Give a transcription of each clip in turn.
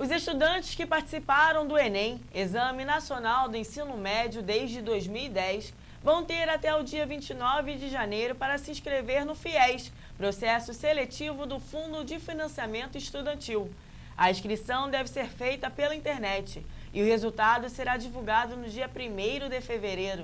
Os estudantes que participaram do Enem, Exame Nacional do Ensino Médio desde 2010, vão ter até o dia 29 de janeiro para se inscrever no FIES, processo seletivo do Fundo de Financiamento Estudantil. A inscrição deve ser feita pela internet e o resultado será divulgado no dia 1º de fevereiro.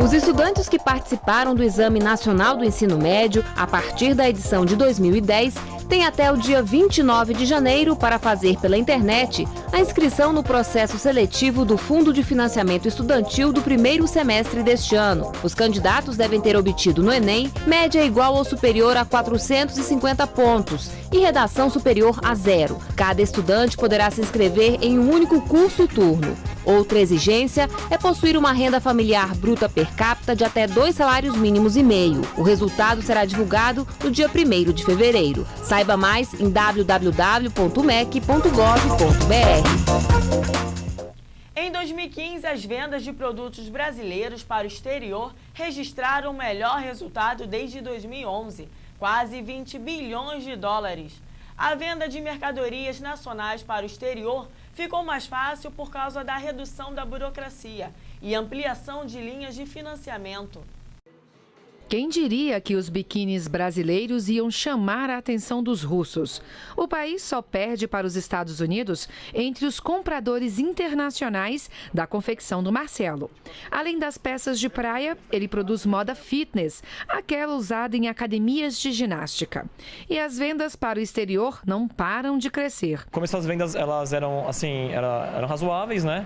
Os estudantes que participaram do Exame Nacional do Ensino Médio, a partir da edição de 2010, têm até o dia 29 de janeiro para fazer pela internet a inscrição no processo seletivo do Fundo de Financiamento Estudantil do primeiro semestre deste ano. Os candidatos devem ter obtido no Enem média igual ou superior a 450 pontos e redação superior a 0. Cada estudante poderá se inscrever em um único curso turno. Outra exigência é possuir uma renda familiar bruta per capita de até 2 salários mínimos e meio. O resultado será divulgado no dia 1º de fevereiro. Saiba mais em www.mec.gov.br. Em 2015, as vendas de produtos brasileiros para o exterior registraram o melhor resultado desde 2011, quase 20 bilhões de dólares. A venda de mercadorias nacionais para o exterior ficou mais fácil por causa da redução da burocracia e ampliação de linhas de financiamento. Quem diria que os biquínis brasileiros iam chamar a atenção dos russos? O país só perde para os Estados Unidos entre os compradores internacionais da confecção do Marcelo. Além das peças de praia, ele produz moda fitness, aquela usada em academias de ginástica. E as vendas para o exterior não param de crescer. Como essas vendas elas eram razoáveis, né?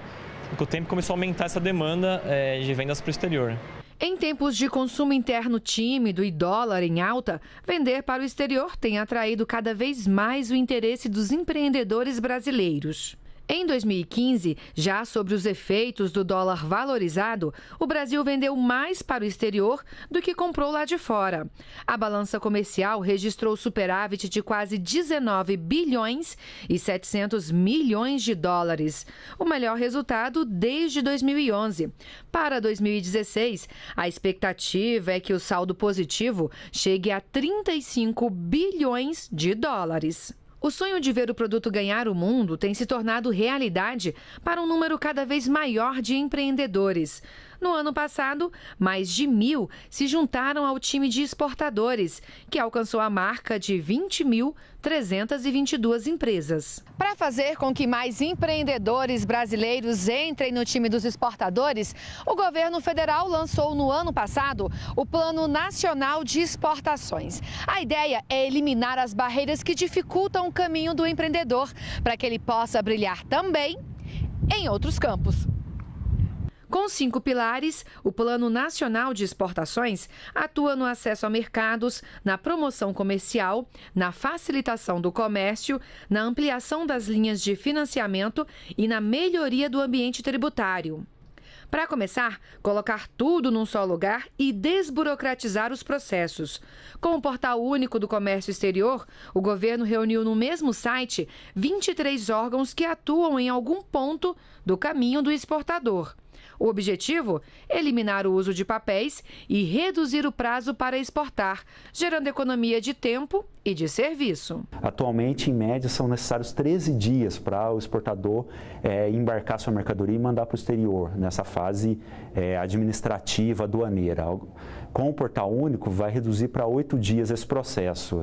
Com o tempo começou a aumentar essa demanda de vendas para o exterior. Em tempos de consumo interno tímido e dólar em alta, vender para o exterior tem atraído cada vez mais o interesse dos empreendedores brasileiros. Em 2015, já sobre os efeitos do dólar valorizado, o Brasil vendeu mais para o exterior do que comprou lá de fora. A balança comercial registrou superávit de quase 19 bilhões e 700 milhões de dólares, o melhor resultado desde 2011. Para 2016, a expectativa é que o saldo positivo chegue a 35 bilhões de dólares. O sonho de ver o produto ganhar o mundo tem se tornado realidade para um número cada vez maior de empreendedores. No ano passado, mais de 1.000 se juntaram ao time de exportadores, que alcançou a marca de 20.322 empresas. Para fazer com que mais empreendedores brasileiros entrem no time dos exportadores, o governo federal lançou no ano passado o Plano Nacional de Exportações. A ideia é eliminar as barreiras que dificultam o caminho do empreendedor, para que ele possa brilhar também em outros campos. Com 5 pilares, o Plano Nacional de Exportações atua no acesso a mercados, na promoção comercial, na facilitação do comércio, na ampliação das linhas de financiamento e na melhoria do ambiente tributário. Para começar, colocar tudo num só lugar e desburocratizar os processos. Com o Portal Único do Comércio Exterior, o governo reuniu no mesmo site 23 órgãos que atuam em algum ponto do caminho do exportador. O objetivo? Eliminar o uso de papéis e reduzir o prazo para exportar, gerando economia de tempo e de serviço. Atualmente, em média, são necessários 13 dias para o exportador embarcar sua mercadoria e mandar para o exterior, nessa fase administrativa, aduaneira. Com o Portal Único, vai reduzir para 8 dias esse processo,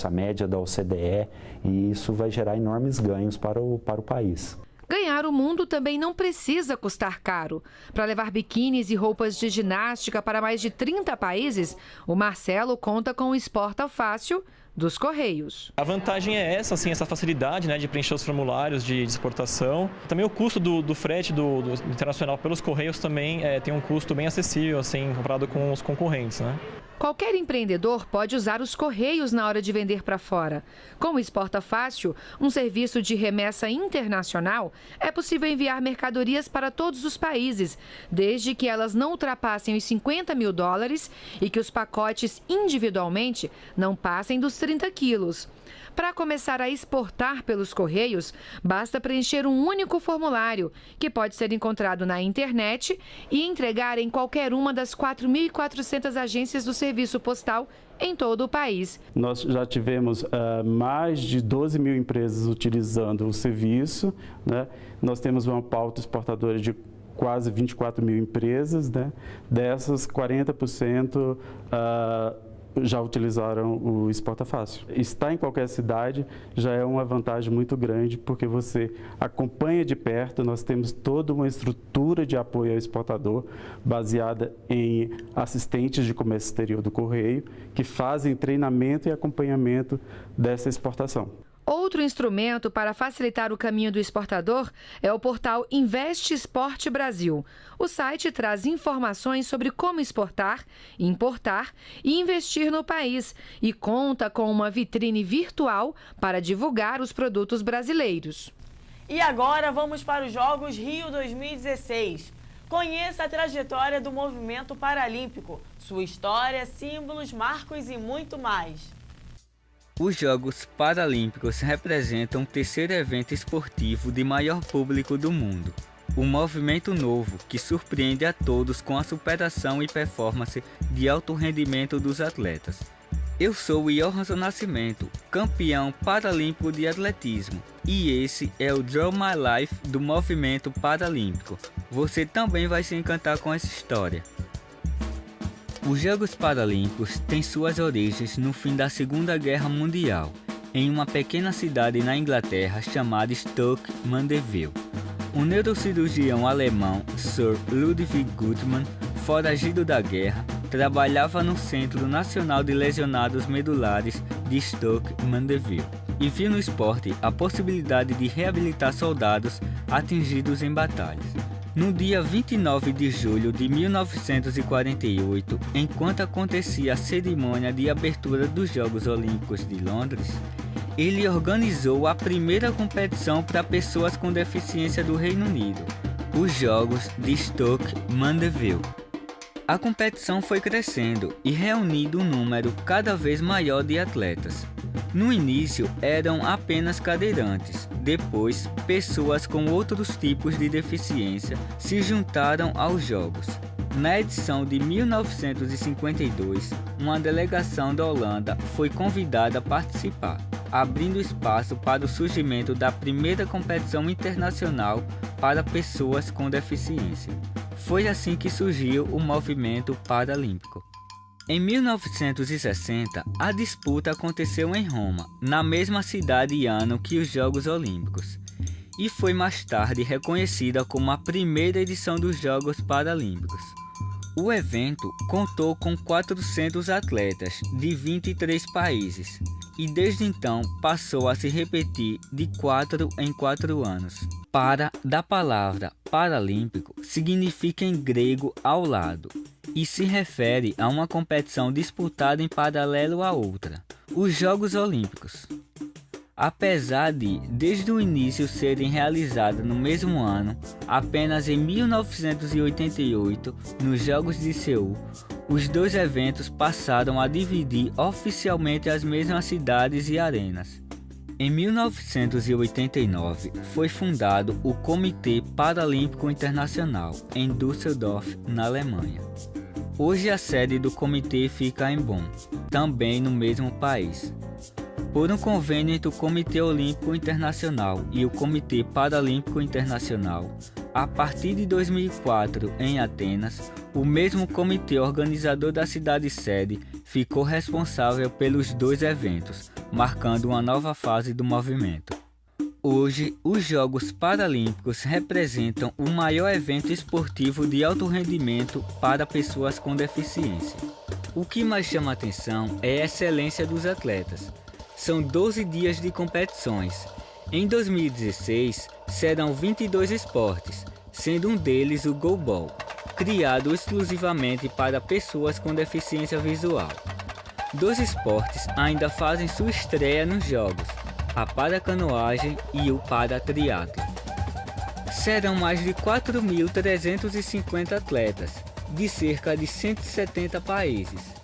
a média da OCDE, e isso vai gerar enormes ganhos para o país. Ganhar o mundo também não precisa custar caro. Para levar biquínis e roupas de ginástica para mais de 30 países, o Marcelo conta com o Exporta Fácil dos Correios. A vantagem é essa facilidade, né, de preencher os formulários de exportação. Também o custo do frete do internacional pelos Correios também tem um custo bem acessível, assim, comparado com os concorrentes, né? Qualquer empreendedor pode usar os Correios na hora de vender para fora. Com o Exporta Fácil, um serviço de remessa internacional, é possível enviar mercadorias para todos os países, desde que elas não ultrapassem os 50 mil dólares e que os pacotes individualmente não passem dos 30 quilos. Para começar a exportar pelos Correios, basta preencher um único formulário, que pode ser encontrado na internet e entregar em qualquer uma das 4.400 agências do Serviço Postal em todo o país. Nós já tivemos mais de 12 mil empresas utilizando o serviço, né? Nós temos uma pauta exportadora de quase 24 mil empresas, né? Dessas, 40% já utilizaram o Exporta Fácil. Estar em qualquer cidade já é uma vantagem muito grande, porque você acompanha de perto. Nós temos toda uma estrutura de apoio ao exportador, baseada em assistentes de comércio exterior do Correio, que fazem treinamento e acompanhamento dessa exportação. Outro instrumento para facilitar o caminho do exportador é o portal Investe Export Brasil. O site traz informações sobre como exportar, importar e investir no país e conta com uma vitrine virtual para divulgar os produtos brasileiros. E agora vamos para os Jogos Rio 2016. Conheça a trajetória do movimento paralímpico, sua história, símbolos, marcos e muito mais. Os Jogos Paralímpicos representam o terceiro evento esportivo de maior público do mundo. Um movimento novo que surpreende a todos com a superação e performance de alto rendimento dos atletas. Eu sou o Johansson Nascimento, campeão paralímpico de atletismo, e esse é o Draw My Life do movimento paralímpico. Você também vai se encantar com essa história. Os Jogos Paralímpicos têm suas origens no fim da Segunda Guerra Mundial, em uma pequena cidade na Inglaterra chamada Stoke Mandeville. O neurocirurgião alemão Sir Ludwig Guttmann, foragido da guerra, trabalhava no Centro Nacional de Lesionados Medulares de Stoke Mandeville e viu no esporte a possibilidade de reabilitar soldados atingidos em batalhas. No dia 29 de julho de 1948, enquanto acontecia a cerimônia de abertura dos Jogos Olímpicos de Londres, ele organizou a primeira competição para pessoas com deficiência do Reino Unido, os Jogos de Stoke Mandeville. A competição foi crescendo e reunindo um número cada vez maior de atletas. No início eram apenas cadeirantes, depois pessoas com outros tipos de deficiência se juntaram aos Jogos. Na edição de 1952, uma delegação da Holanda foi convidada a participar, abrindo espaço para o surgimento da primeira competição internacional para pessoas com deficiência. Foi assim que surgiu o movimento paralímpico. Em 1960, a disputa aconteceu em Roma, na mesma cidade e ano que os Jogos Olímpicos, e foi mais tarde reconhecida como a primeira edição dos Jogos Paralímpicos. O evento contou com 400 atletas de 23 países e desde então passou a se repetir de 4 em 4 anos. Para, da palavra paralímpico, significa em grego ao lado e se refere a uma competição disputada em paralelo à outra, os Jogos Olímpicos. Apesar de, desde o início, serem realizados no mesmo ano, apenas em 1988, nos Jogos de Seul, os dois eventos passaram a dividir oficialmente as mesmas cidades e arenas. Em 1989, foi fundado o Comitê Paralímpico Internacional, em Düsseldorf, na Alemanha. Hoje a sede do comitê fica em Bonn, também no mesmo país. Por um convênio entre o Comitê Olímpico Internacional e o Comitê Paralímpico Internacional, a partir de 2004, em Atenas, o mesmo comitê organizador da cidade-sede ficou responsável pelos dois eventos, marcando uma nova fase do movimento. Hoje, os Jogos Paralímpicos representam o maior evento esportivo de alto rendimento para pessoas com deficiência. O que mais chama atenção é a excelência dos atletas. São 12 dias de competições. Em 2016, serão 22 esportes, sendo um deles o goalball, criado exclusivamente para pessoas com deficiência visual. 2 esportes ainda fazem sua estreia nos Jogos, a paracanoagem e o paratriatlo. Serão mais de 4.350 atletas, de cerca de 170 países.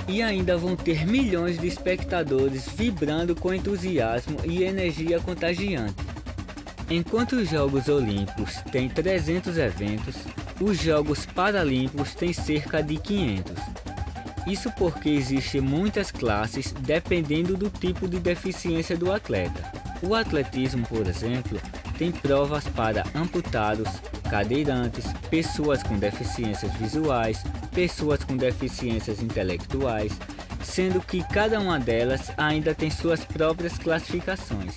E ainda vão ter milhões de espectadores vibrando com entusiasmo e energia contagiante. Enquanto os Jogos Olímpicos têm 300 eventos, os Jogos Paralímpicos têm cerca de 500. Isso porque existem muitas classes dependendo do tipo de deficiência do atleta. O atletismo, por exemplo, tem provas para amputados, cadeirantes, pessoas com deficiências visuais, pessoas com deficiências intelectuais, sendo que cada uma delas ainda tem suas próprias classificações.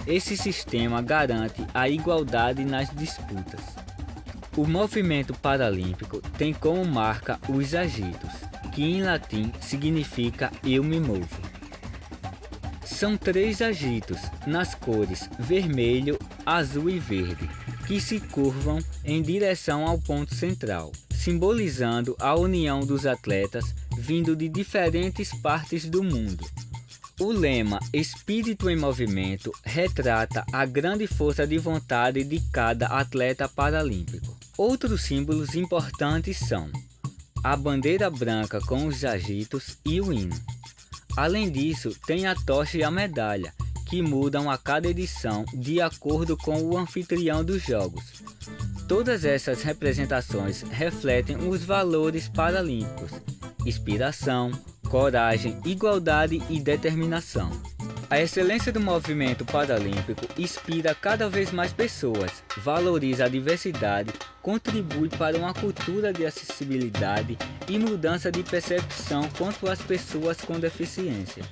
Esse sistema garante a igualdade nas disputas. O movimento paralímpico tem como marca os agitos, que em latim significa eu me movo. São 3 agitos, nas cores vermelho, azul e verde, que se curvam em direção ao ponto central, simbolizando a união dos atletas vindo de diferentes partes do mundo. O lema Espírito em Movimento retrata a grande força de vontade de cada atleta paralímpico. Outros símbolos importantes são a bandeira branca com os agitos e o hino. Além disso, tem a tocha e a medalha, que mudam a cada edição de acordo com o anfitrião dos Jogos. Todas essas representações refletem os valores paralímpicos: inspiração, coragem, igualdade e determinação. A excelência do movimento paralímpico inspira cada vez mais pessoas, valoriza a diversidade, contribui para uma cultura de acessibilidade e mudança de percepção quanto às pessoas com deficiência.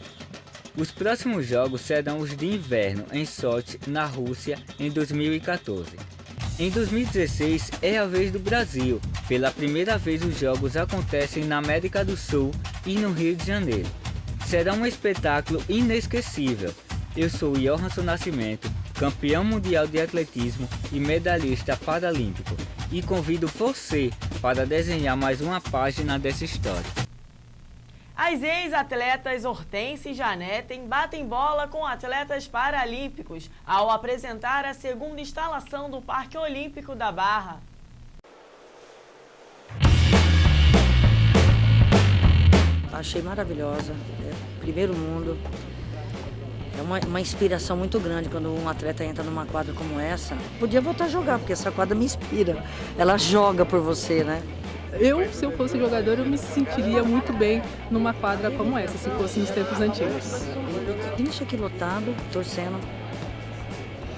Os próximos jogos serão os de inverno em Sochi, na Rússia, em 2014. Em 2016 é a vez do Brasil. Pela primeira vez os jogos acontecem na América do Sul e no Rio de Janeiro. Será um espetáculo inesquecível. Eu sou Johansson Nascimento, campeão mundial de atletismo e medalhista paralímpico, e convido você para desenhar mais uma página dessa história. As ex-atletas Hortência e Janete batem bola com atletas paralímpicos ao apresentar a segunda instalação do Parque Olímpico da Barra. Achei maravilhosa, primeiro mundo. É uma inspiração muito grande quando um atleta entra numa quadra como essa. Podia voltar a jogar, porque essa quadra me inspira. Ela joga por você, né? Se eu fosse jogador, eu me sentiria muito bem numa quadra como essa, se fosse nos tempos antigos. Isso aqui lotado, torcendo.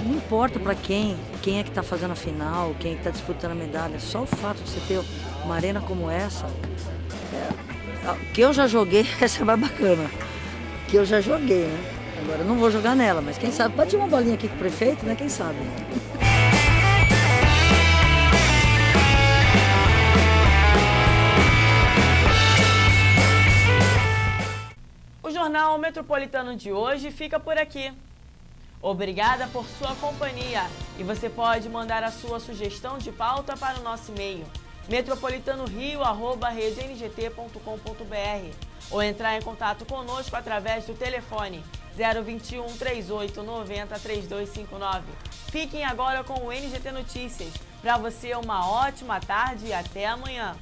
Não importa para quem é que está fazendo a final, quem é que está disputando a medalha. Só o fato de você ter uma arena como essa, que eu já joguei, essa é mais bacana. Que eu já joguei, né? Agora eu não vou jogar nela, mas quem sabe, bate uma bolinha aqui com o prefeito, né? Quem sabe? O Jornal Metropolitano de hoje fica por aqui. Obrigada por sua companhia e você pode mandar a sua sugestão de pauta para o nosso e-mail metropolitanorio@redengT.com.br ou entrar em contato conosco através do telefone 021 38 90 3259. Fiquem agora com o NGT Notícias. Para você uma ótima tarde e até amanhã.